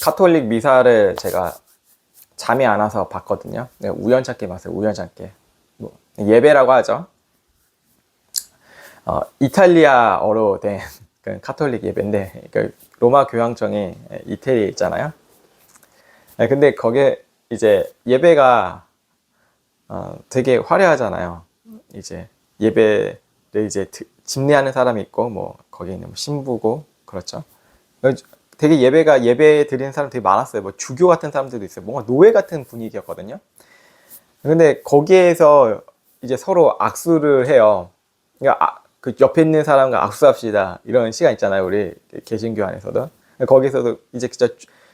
가톨릭 미사를 제가 잠이 안 와서 봤거든요. 네, 우연찮게 봤어요. 우연찮게. 뭐, 예배라고 하죠. 이탈리아어로 된 그 가톨릭 예배인데, 그 로마 교황청이 이태리에 있잖아요. 네, 근데 거기에 이제 예배가 되게 화려하잖아요. 이제 예배를 이제 집례하는 사람이 있고, 뭐 거기 있는 신부고 그렇죠. 되게 예배 드리는 사람 되게 많았어요. 뭐 주교 같은 사람들도 있어요. 뭔가 노예 같은 분위기였거든요. 근데 거기에서 이제 서로 악수를 해요. 그러니까 그 옆에 있는 사람과 악수합시다 이런 시간 있잖아요. 우리 개신교 안에서도. 거기서도 이제 진짜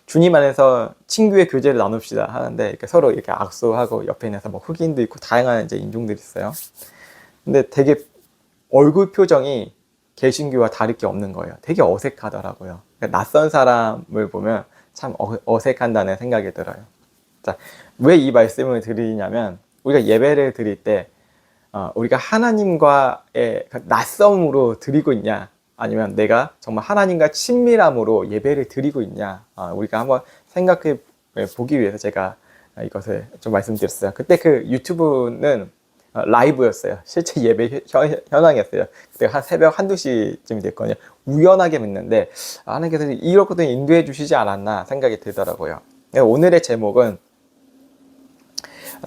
주님 안에서 친구의 교제를 나눕시다 하는데 이렇게 서로 이렇게 악수하고 옆에 있는 뭐 흑인도 있고 다양한 이제 인종들이 있어요. 근데 되게 얼굴 표정이 개신교와 다를 게 없는 거예요. 되게 어색하더라고요. 그러니까 낯선 사람을 보면 참 어색한다는 생각이 들어요. 자, 왜 이 말씀을 드리냐면 우리가 예배를 드릴 때 우리가 하나님과의 낯섦으로 드리고 있냐 아니면 내가 정말 하나님과 친밀함으로 예배를 드리고 있냐 우리가 한번 생각해 보기 위해서 제가 이것을 좀 말씀드렸어요. 그때 그 유튜브는 라이브였어요. 실제 예배 현황이었어요. 그때 한 새벽 1~2시쯤이 됐거든요. 우연하게 믿는데 하나님께서 이렇게도 인도해 주시지 않았나 생각이 들더라고요. 오늘의 제목은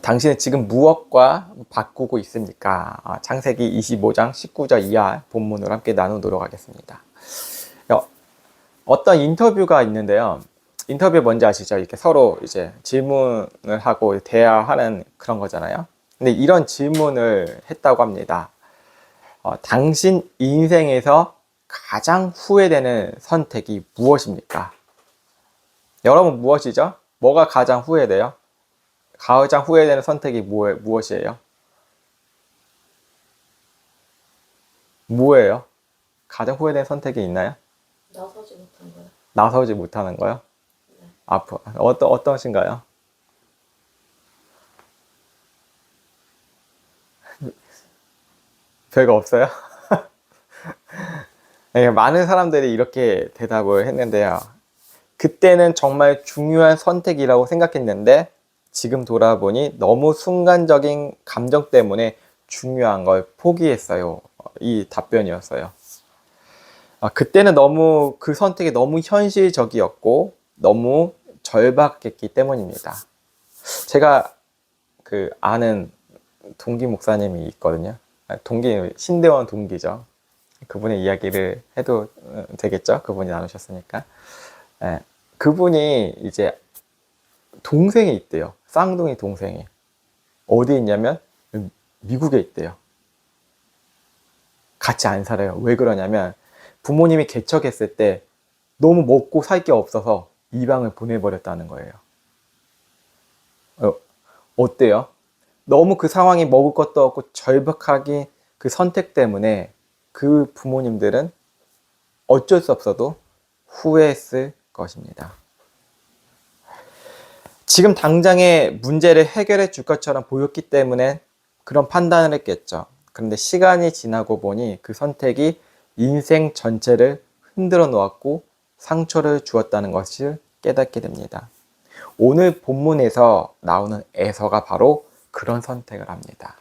당신은 지금 무엇과 바꾸고 있습니까? 창세기 25장 19절 이하 본문으로 함께 나누도록 하겠습니다. 어떤 인터뷰가 있는데요. 인터뷰 뭔지 아시죠? 이렇게 서로 이제 질문을 하고 대화하는 그런 거잖아요. 근데 이런 질문을 했다고 합니다. 당신 인생에서 가장 후회되는 선택이 무엇입니까? 여러분 무엇이죠? 뭐가 가장 후회돼요? 가장 후회되는 선택이 무엇이에요? 뭐예요? 가장 후회되는 선택이 있나요? 나서지 못한 거요. 나서지 못하는 거요? 네. 어떠신가요? 별거 없어요? 네, 많은 사람들이 이렇게 대답을 했는데요. 그때는 정말 중요한 선택이라고 생각했는데 지금 돌아보니 너무 순간적인 감정 때문에 중요한 걸 포기했어요. 이 답변이었어요. 그때는 너무 그 선택이 너무 현실적이었고 너무 절박했기 때문입니다. 제가 그 아는 동기 목사님이 있거든요. 신대원 동기죠. 그분의 이야기를 해도 되겠죠? 그분이 나누셨으니까. 네, 그분이 이제 동생이 있대요. 쌍둥이 동생이. 어디 있냐면 미국에 있대요. 같이 안 살아요. 왜 그러냐면 부모님이 개척했을 때 너무 먹고 살 게 없어서 이방을 보내버렸다는 거예요. 어때요? 너무 그 상황이 먹을 것도 없고 절박하게 그 선택 때문에 그 부모님들은 어쩔 수 없어도 후회했을 것입니다. 지금 당장의 문제를 해결해 줄 것처럼 보였기 때문에 그런 판단을 했겠죠. 그런데 시간이 지나고 보니 그 선택이 인생 전체를 흔들어 놓았고 상처를 주었다는 것을 깨닫게 됩니다. 오늘 본문에서 나오는 에서가 바로 그런 선택을 합니다.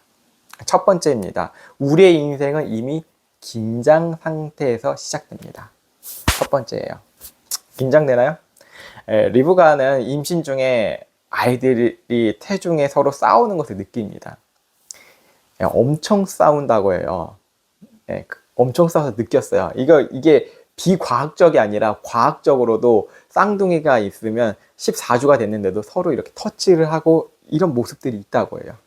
첫 번째입니다. 우리의 인생은 이미 긴장 상태에서 시작됩니다. 첫 번째예요. 긴장되나요? 리브가는 임신 중에 아이들이 태중에 서로 싸우는 것을 느낍니다. 엄청 싸운다고 해요. 엄청 싸워서 느꼈어요. 이게 비과학적이 아니라 과학적으로도 쌍둥이가 있으면 14주가 됐는데도 서로 이렇게 터치를 하고 이런 모습들이 있다고 해요.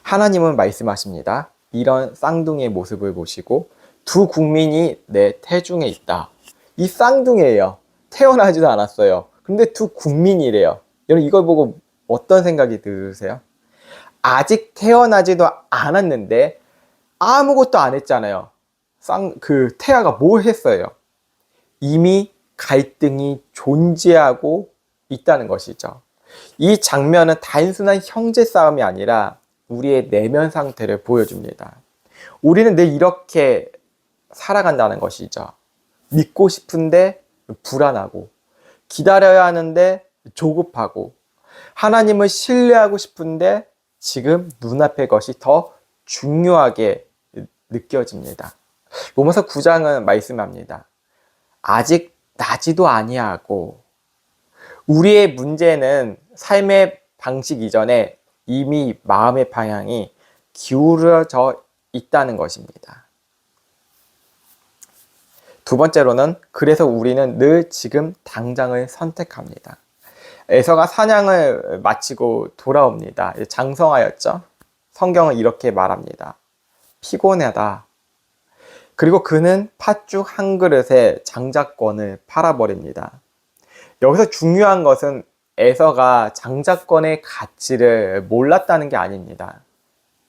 하나님은 말씀하십니다. 이런 쌍둥이의 모습을 보시고 두 국민이 내 태중에 있다. 이 쌍둥이에요. 태어나지도 않았어요. 근데 두 국민이래요. 여러분 이걸 보고 어떤 생각이 드세요? 아직 태어나지도 않았는데 아무것도 안 했잖아요. 태아가 뭘 했어요? 이미 갈등이 존재하고 있다는 것이죠. 이 장면은 단순한 형제 싸움이 아니라 우리의 내면 상태를 보여줍니다. 우리는 늘 이렇게 살아간다는 것이죠. 믿고 싶은데 불안하고 기다려야 하는데 조급하고, 하나님을 신뢰하고 싶은데 지금 눈앞의 것이 더 중요하게 느껴집니다. 로마서 9장은 말씀합니다. 아직 나지도 아니하고, 우리의 문제는 삶의 방식 이전에 이미 마음의 방향이 기울어져 있다는 것입니다. 두 번째로는, 그래서 우리는 늘 지금 당장을 선택합니다. 에서가 사냥을 마치고 돌아옵니다. 장성하였죠? 성경은 이렇게 말합니다. 피곤하다. 그리고 그는 팥죽 한 그릇에 장작권을 팔아버립니다. 여기서 중요한 것은 에서가 장작권의 가치를 몰랐다는 게 아닙니다.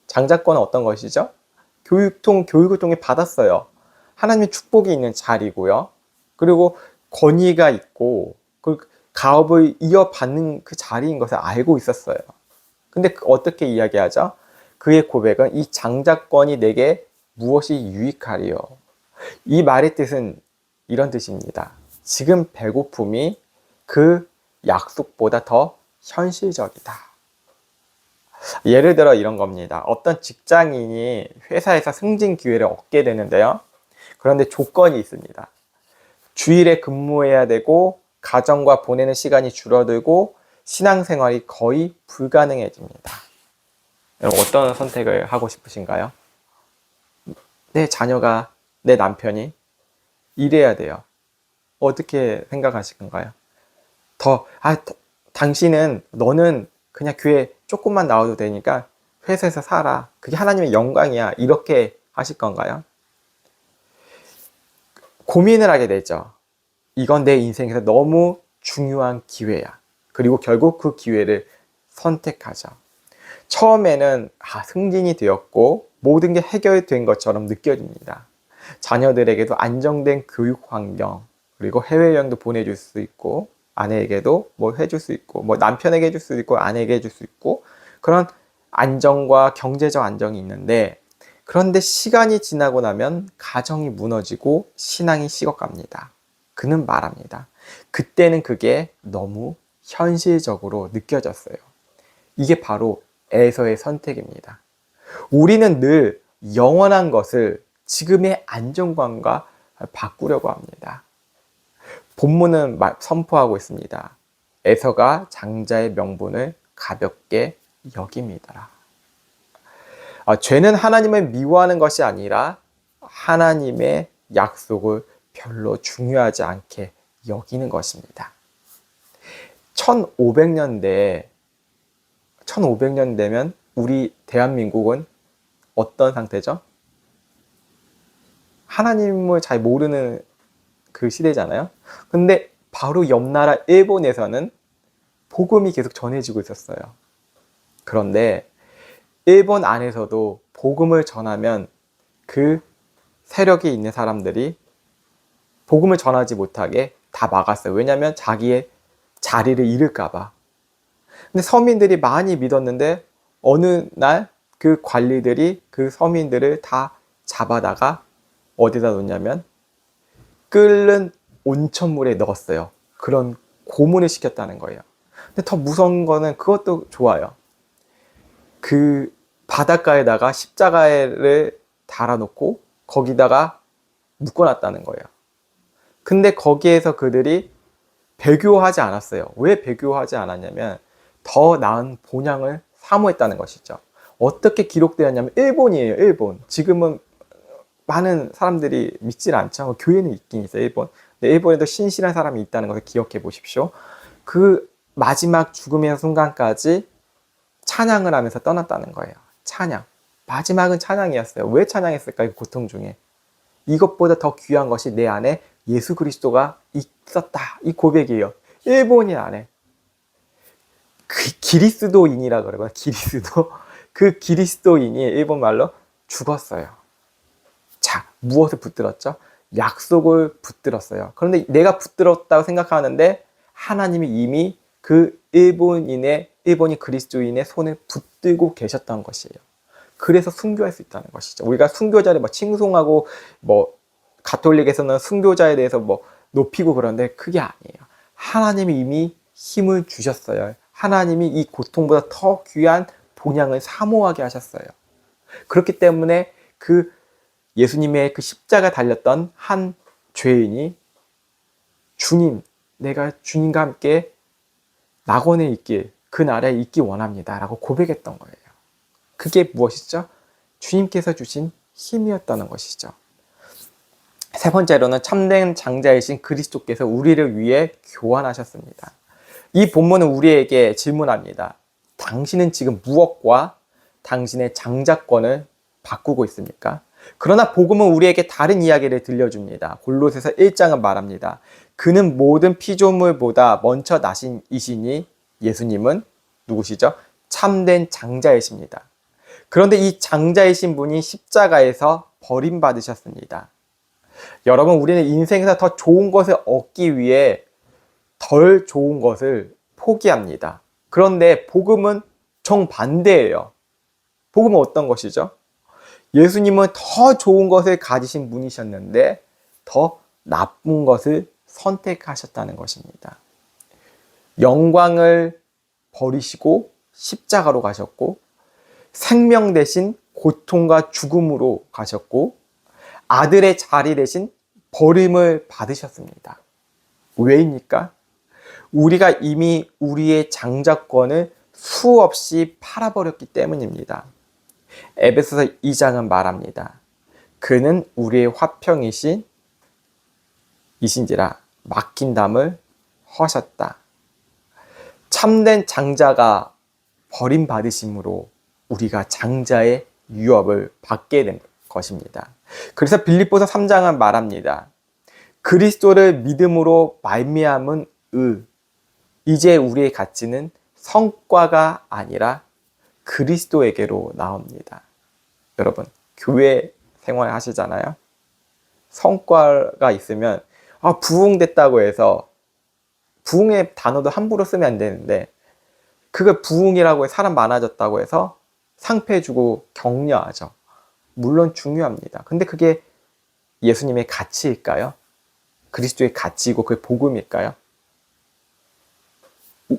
장작권은 어떤 것이죠? 교육을 통해 받았어요. 하나님의 축복이 있는 자리고요. 그리고 권위가 있고 그 가업을 이어받는 그 자리인 것을 알고 있었어요. 근데 어떻게 이야기하죠? 그의 고백은 이 장작권이 내게 무엇이 유익하리요? 이 말의 뜻은 이런 뜻입니다. 지금 배고픔이 그 약속보다 더 현실적이다. 예를 들어 이런 겁니다. 어떤 직장인이 회사에서 승진 기회를 얻게 되는데요. 그런데 조건이 있습니다. 주일에 근무해야 되고, 가정과 보내는 시간이 줄어들고, 신앙생활이 거의 불가능해집니다. 여러분, 어떤 선택을 하고 싶으신가요? 내 자녀가, 내 남편이 일해야 돼요. 어떻게 생각하실 건가요? 너는 그냥 교회 조금만 나와도 되니까 회사에서 살아. 그게 하나님의 영광이야. 이렇게 하실 건가요? 고민을 하게 되죠. 이건 내 인생에서 너무 중요한 기회야. 그리고 결국 그 기회를 선택하죠. 처음에는 승진이 되었고 모든 게 해결된 것처럼 느껴집니다. 자녀들에게도 안정된 교육 환경, 그리고 해외여행도 보내줄 수 있고, 아내에게도 뭐 해줄 수 있고, 뭐 남편에게 해줄 수 있고, 아내에게 해줄 수 있고, 그런 안정과 경제적 안정이 있는데, 그런데 시간이 지나고 나면 가정이 무너지고 신앙이 식어갑니다. 그는 말합니다. 그때는 그게 너무 현실적으로 느껴졌어요. 이게 바로 에서의 선택입니다. 우리는 늘 영원한 것을 지금의 안정감과 바꾸려고 합니다. 본문은 선포하고 있습니다. 에서가 장자의 명분을 가볍게 여깁니다. 죄는 하나님을 미워하는 것이 아니라 하나님의 약속을 별로 중요하지 않게 여기는 것입니다. 1500년 되면 우리 대한민국은 어떤 상태죠? 하나님을 잘 모르는 그 시대잖아요. 근데 바로 옆 나라 일본에서는 복음이 계속 전해지고 있었어요. 그런데 일본 안에서도 복음을 전하면 그 세력이 있는 사람들이 복음을 전하지 못하게 다 막았어요. 왜냐하면 자기의 자리를 잃을까 봐. 근데 서민들이 많이 믿었는데 어느 날 그 관리들이 그 서민들을 다 잡아다가 어디다 놓냐면 끓는 온천물에 넣었어요. 그런 고문을 시켰다는 거예요. 근데 더 무서운 거는 그것도 좋아요. 그 바닷가에다가 십자가를 달아놓고 거기다가 묶어놨다는 거예요. 근데 거기에서 그들이 배교하지 않았어요. 왜 배교하지 않았냐면 더 나은 본향을 사모했다는 것이죠. 어떻게 기록되었냐면 일본이에요. 일본. 지금은 많은 사람들이 믿질 않죠. 교회는 있긴 있어요. 일본. 근데 일본에도 신실한 사람이 있다는 것을 기억해 보십시오. 그 마지막 죽음의 순간까지 찬양을 하면서 떠났다는 거예요. 찬양. 마지막은 찬양이었어요. 왜 찬양했을까? 이 고통 중에. 이것보다 더 귀한 것이 내 안에 예수 그리스도가 있었다. 이 고백이에요. 일본인 안에. 기리스도인이라 그러거든요. 기리스도. 그 그리스도인이 일본 말로 죽었어요. 자, 무엇을 붙들었죠? 약속을 붙들었어요. 그런데 내가 붙들었다고 생각하는데 하나님이 이미 그 일본이 그리스도인의 손을 붙들고 계셨던 것이에요. 그래서 순교할 수 있다는 것이죠. 우리가 순교자를 칭송하고 가톨릭에서는 순교자에 대해서 높이고 그러는데 그게 아니에요. 하나님이 이미 힘을 주셨어요. 하나님이 이 고통보다 더 귀한 본향을 사모하게 하셨어요. 그렇기 때문에 그 예수님의 그 십자가 달렸던 한 죄인이 주님, 내가 주님과 함께 낙원에 있길, 그 나라에 있기 원합니다 라고 고백했던 거예요. 그게 무엇이죠? 주님께서 주신 힘이었다는 것이죠. 세 번째로는 참된 장자이신 그리스도께서 우리를 위해 교환하셨습니다. 이 본문은 우리에게 질문합니다. 당신은 지금 무엇과 당신의 장자권을 바꾸고 있습니까? 그러나 복음은 우리에게 다른 이야기를 들려줍니다. 골로새서 1장은 말합니다. 그는 모든 피조물보다 먼저 나신 이시니 예수님은 누구시죠? 참된 장자이십니다. 그런데 이 장자이신 분이 십자가에서 버림받으셨습니다. 여러분, 우리는 인생에서 더 좋은 것을 얻기 위해 덜 좋은 것을 포기합니다. 그런데 복음은 정반대예요. 복음은 어떤 것이죠? 예수님은 더 좋은 것을 가지신 분이셨는데 더 나쁜 것을 선택하셨다는 것입니다. 영광을 버리시고 십자가로 가셨고 생명 대신 고통과 죽음으로 가셨고 아들의 자리 대신 버림을 받으셨습니다. 왜입니까? 우리가 이미 우리의 장자권을 수없이 팔아버렸기 때문입니다. 에베소서 2장은 말합니다. 그는 우리의 화평이신 이신지라 맡긴 담을 허셨다. 참된 장자가 버림받으심으로 우리가 장자의 유업을 받게 된 것입니다. 그래서 빌립보서 3장은 말합니다. 그리스도를 믿음으로 말미암은 이제 우리의 가치는 성과가 아니라 그리스도에게로 나옵니다. 여러분, 교회 생활 하시잖아요. 성과가 있으면 부흥됐다고 해서 부흥의 단어도 함부로 쓰면 안 되는데 그걸 부흥이라고 해 사람 많아졌다고 해서 상패 주고 격려하죠. 물론 중요합니다. 근데 그게 예수님의 가치일까요? 그리스도의 가치이고 그게 복음일까요?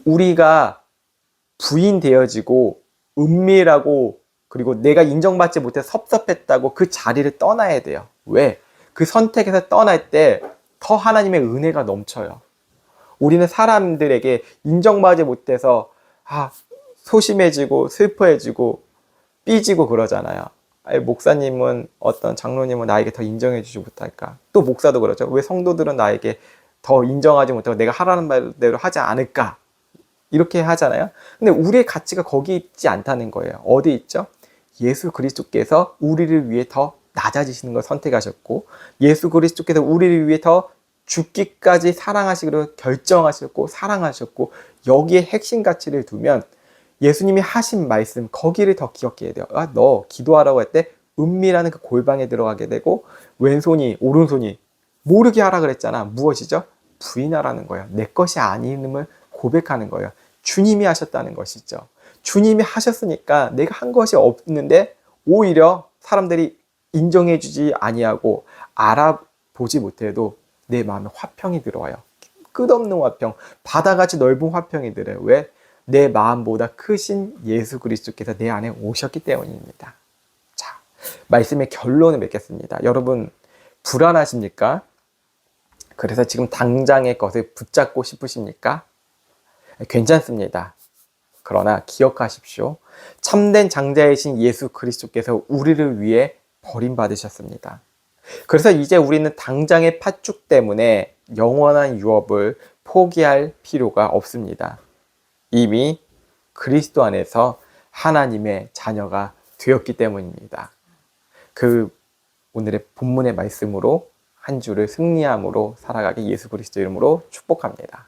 우리가 부인되어지고 은밀하고 그리고 내가 인정받지 못해서 섭섭했다고 그 자리를 떠나야 돼요. 왜? 그 선택에서 떠날 때 더 하나님의 은혜가 넘쳐요. 우리는 사람들에게 인정받지 못해서 소심해지고 슬퍼해지고 삐지고 그러잖아요. 목사님은 어떤 장로님은 나에게 더 인정해주지 못할까? 또 목사도 그러죠. 왜 성도들은 나에게 더 인정하지 못하고 내가 하라는 말대로 하지 않을까? 이렇게 하잖아요. 근데 우리의 가치가 거기 있지 않다는 거예요. 어디 있죠? 예수 그리스도께서 우리를 위해 더 낮아지시는 걸 선택하셨고 예수 그리스도께서 우리를 위해 더 죽기까지 사랑하시기로 결정하셨고 사랑하셨고 여기에 핵심 가치를 두면 예수님이 하신 말씀 거기를 더 기억해야 돼요. 너 기도하라고 할 때 은밀한 그 골방에 들어가게 되고 왼손이 오른손이 모르게 하라 그랬잖아. 무엇이죠? 부인하라는 거예요. 내 것이 아님을 고백하는 거예요. 주님이 하셨다는 것이죠. 주님이 하셨으니까 내가 한 것이 없는데 오히려 사람들이 인정해주지 아니하고 알아보지 못해도 내 마음에 화평이 들어와요. 끝없는 화평, 바다같이 넓은 화평이 들어요. 왜? 내 마음보다 크신 예수 그리스도께서 내 안에 오셨기 때문입니다. 자, 말씀의 결론을 맺겠습니다. 여러분 불안하십니까? 그래서 지금 당장의 것을 붙잡고 싶으십니까? 괜찮습니다. 그러나 기억하십시오. 참된 장자이신 예수 그리스도께서 우리를 위해 버림받으셨습니다. 그래서 이제 우리는 당장의 팥죽 때문에 영원한 유업을 포기할 필요가 없습니다. 이미 그리스도 안에서 하나님의 자녀가 되었기 때문입니다. 그 오늘의 본문의 말씀으로 한 주를 승리함으로 살아가게 예수 그리스도 이름으로 축복합니다.